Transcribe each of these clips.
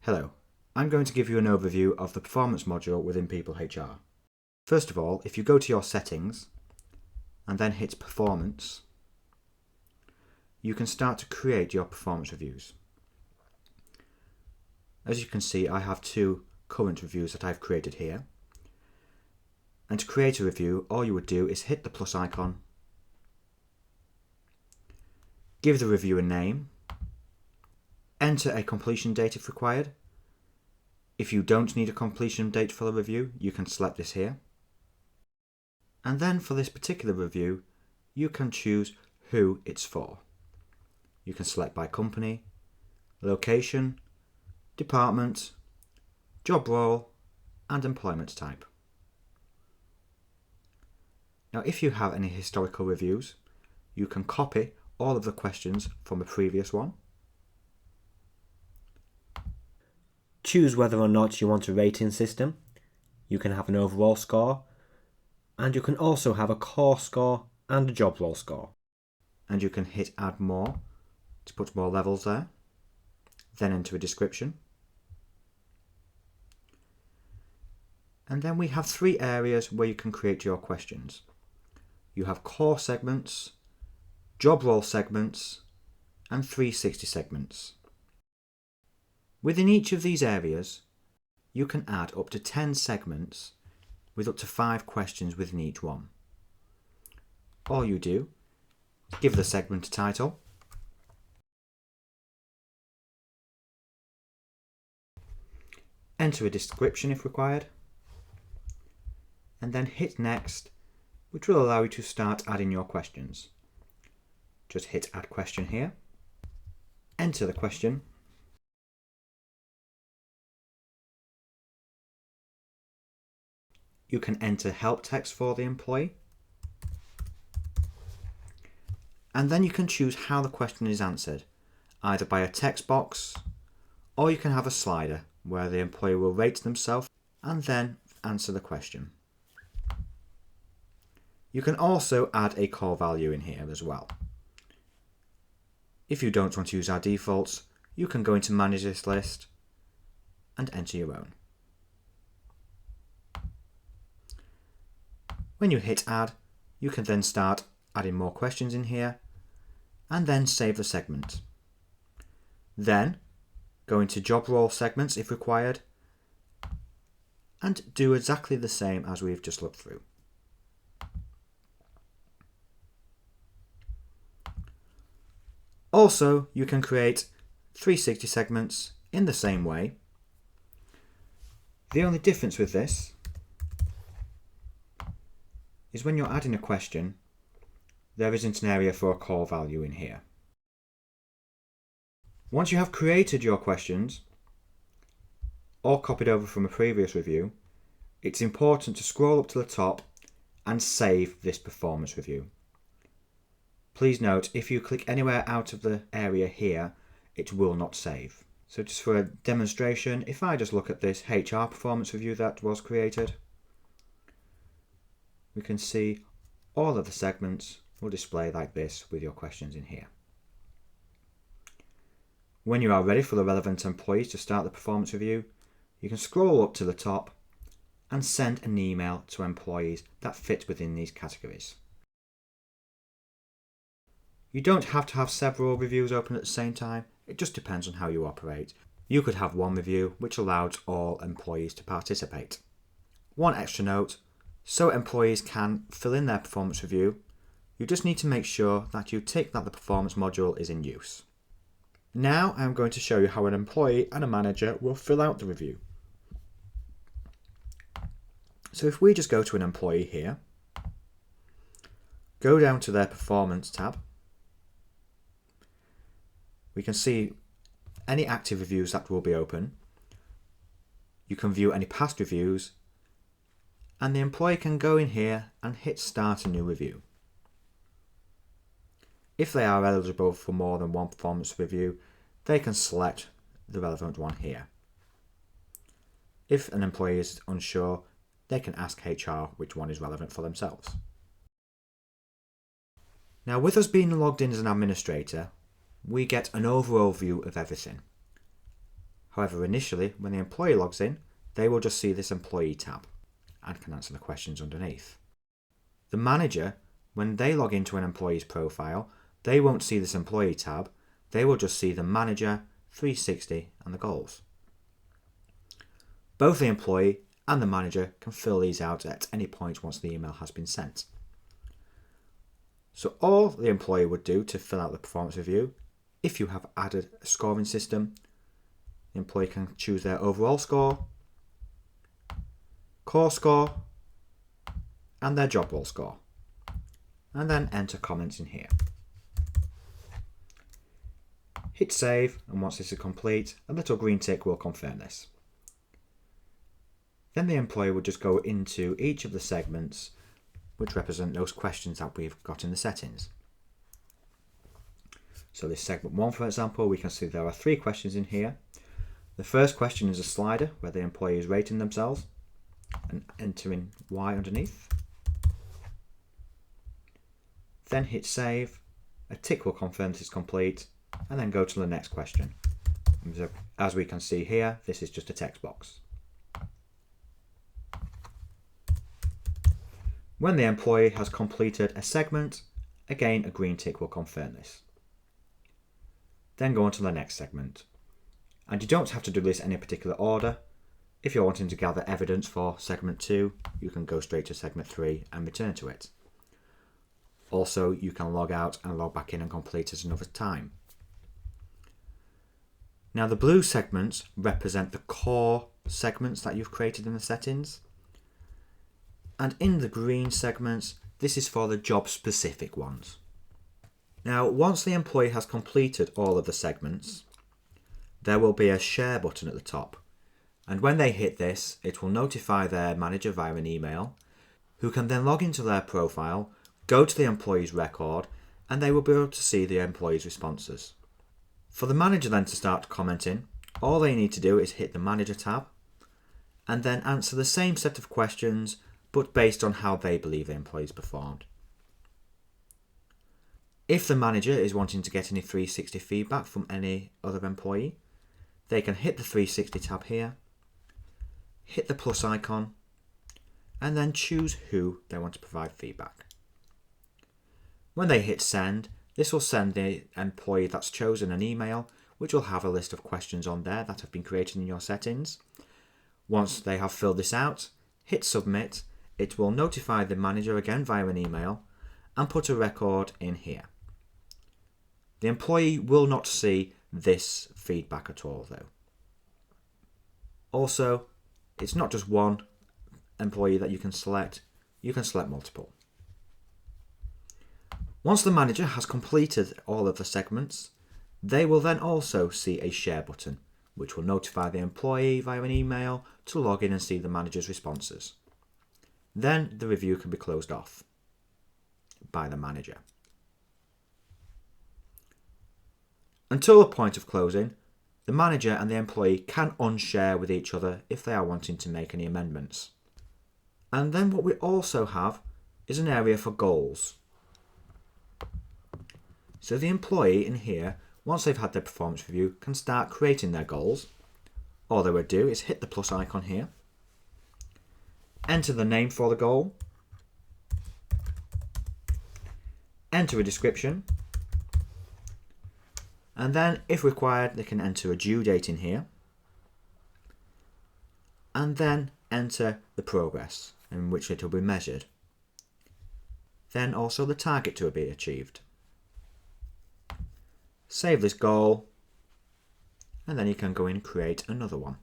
Hello, I'm going to give you an overview of the performance module within People HR. First of all, if you go to your settings and then hit performance, you can start to create your performance reviews. As you can see, I have 2 current reviews that I've created here. And to create a review, all you would do is hit the plus icon, give the review a name, enter a completion date if required. If you don't need a completion date for the review, you can select this here. And then for this particular review, you can choose who it's for. You can select by company, location, department, job role, and employment type. Now, if you have any historical reviews, you can copy all of the questions from the previous one. Choose whether or not you want a rating system. You can have an overall score, and you can also have a core score and a job role score. And you can hit add more to put more levels there, then enter a description. And then we have 3 areas where you can create your questions. You have core segments, job role segments, and 360 segments. Within each of these areas, you can add up to 10 segments with up to 5 questions within each one. All you do is give the segment a title, enter a description if required, and then hit next, which will allow you to start adding your questions. Just hit add question here, enter the question, you can enter help text for the employee, and then you can choose how the question is answered, either by a text box, or you can have a slider where the employee will rate themselves and then answer the question. You can also add a core value in here as well. If you don't want to use our defaults, you can go into manage this list and enter your own. When you hit add, you can then start adding more questions in here and then save the segment. Then go into job role segments if required and do exactly the same as we've just looked through. Also, you can create 360 segments in the same way. The only difference with this is when you're adding a question, there isn't an area for a core value in here. Once you have created your questions, or copied over from a previous review, it's important to scroll up to the top and save this performance review. Please note, if you click anywhere out of the area here, it will not save. So just for a demonstration, if I just look at this HR performance review that was created, we can see all of the segments will display like this with your questions in here. When you are ready for the relevant employees to start the performance review, you can scroll up to the top and send an email to employees that fit within these categories. You don't have to have several reviews open at the same time, it just depends on how you operate. You could have one review which allowed all employees to participate. One extra note, so employees can fill in their performance review, you just need to make sure that you tick that the performance module is in use. Now I'm going to show you how an employee and a manager will fill out the review. So if we just go to an employee here, go down to their performance tab, we can see any active reviews that will be open. You can view any past reviews, and the employee can go in here and hit start a new review. If they are eligible for more than one performance review, they can select the relevant one here. If an employee is unsure, they can ask HR which one is relevant for themselves. Now, with us being logged in as an administrator, we get an overall view of everything. However, initially, when the employee logs in, they will just see this employee tab and can answer the questions underneath. The manager, when they log into an employee's profile, they won't see this employee tab, they will just see the manager, 360 and the goals. Both the employee and the manager can fill these out at any point once the email has been sent. So all the employee would do to fill out the performance review, if you have added a scoring system, the employee can choose their overall score, core score, and their job role score, and then enter comments in here. Hit save, and once this is complete, a little green tick will confirm this. Then the employee would just go into each of the segments which represent those questions that we've got in the settings. So this segment 1, for example, we can see there are 3 questions in here. The first question is a slider where the employee is rating themselves and entering Y underneath. Then hit save, a tick will confirm this is complete, and then go to the next question. As we can see here, this is just a text box. When the employee has completed a segment, again a green tick will confirm this. Then go on to the next segment. And you don't have to do this in any particular order. If you're wanting to gather evidence for segment 2, you can go straight to segment 3 and return to it. Also, you can log out and log back in and complete at another time. Now the blue segments represent the core segments that you've created in the settings. And in the green segments, this is for the job specific ones. Now, once the employee has completed all of the segments, there will be a share button at the top. And when they hit this, it will notify their manager via an email, who can then log into their profile, go to the employee's record, and they will be able to see the employee's responses. For the manager then to start commenting, all they need to do is hit the manager tab, and then answer the same set of questions, but based on how they believe the employees performed. If the manager is wanting to get any 360 feedback from any other employee, they can hit the 360 tab here, hit the plus icon, and then choose who they want to provide feedback. When they hit send, this will send the employee that's chosen an email, which will have a list of questions on there that have been created in your settings. Once they have filled this out, hit submit. It will notify the manager again via an email and put a record in here. The employee will not see this feedback at all though. Also, it's not just one employee that you can select multiple. Once the manager has completed all of the segments, they will then also see a share button, which will notify the employee via an email to log in and see the manager's responses. Then the review can be closed off by the manager. Until the point of closing, the manager and the employee can unshare with each other if they are wanting to make any amendments. And then what we also have is an area for goals. So the employee in here, once they've had their performance review, can start creating their goals. All they would do is hit the plus icon here, enter the name for the goal, enter a description, and then if required they can enter a due date in here, and then enter the progress in which it will be measured. Then also the target to be achieved. Save this goal, and then you can go in and create another one.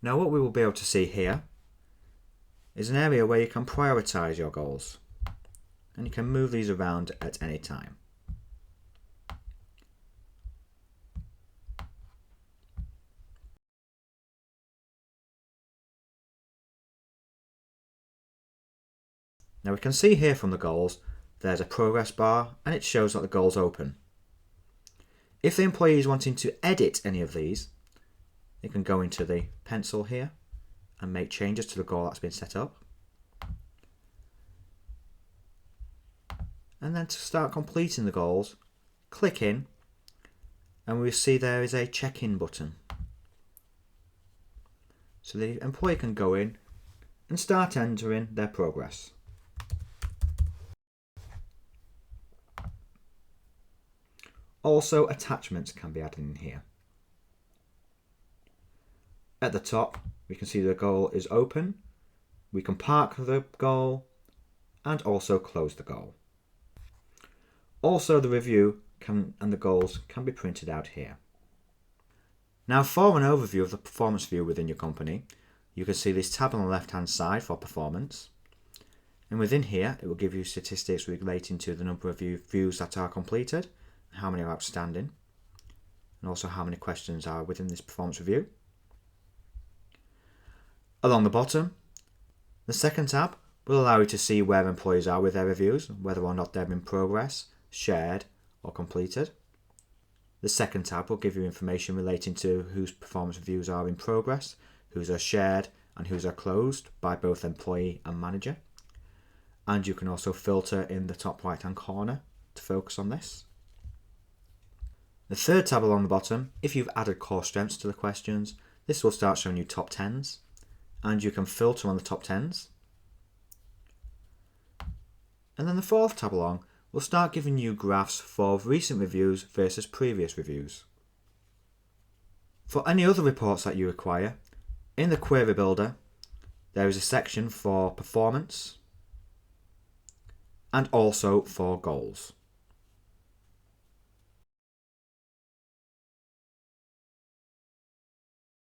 Now what we will be able to see here is an area where you can prioritize your goals, and you can move these around at any time. Now we can see here from the goals there's a progress bar and it shows that the goal's open. If the employee is wanting to edit any of these, they can go into the pencil here and make changes to the goal that's been set up. And then to start completing the goals, click in, and we'll see there is a check-in button. So the employee can go in and start entering their progress. Also, attachments can be added in here. At the top, we can see the goal is open. We can park the goal and also close the goal. Also, the review and the goals can be printed out here. Now, for an overview of the performance view within your company, you can see this tab on the left-hand side for performance. And within here, it will give you statistics relating to the number of views that are completed, how many are outstanding, and also how many questions are within this performance review. Along the bottom, the second tab will allow you to see where employees are with their reviews, whether or not they're in progress, shared, or completed. The second tab will give you information relating to whose performance reviews are in progress, whose are shared, and whose are closed by both employee and manager. And you can also filter in the top right-hand corner to focus on this. The third tab along the bottom, if you've added core strengths to the questions, this will start showing you top 10s, and you can filter on the top 10s. And then the fourth tab along will start giving you graphs for recent reviews versus previous reviews. For any other reports that you require, in the Query Builder, there is a section for performance and also for goals.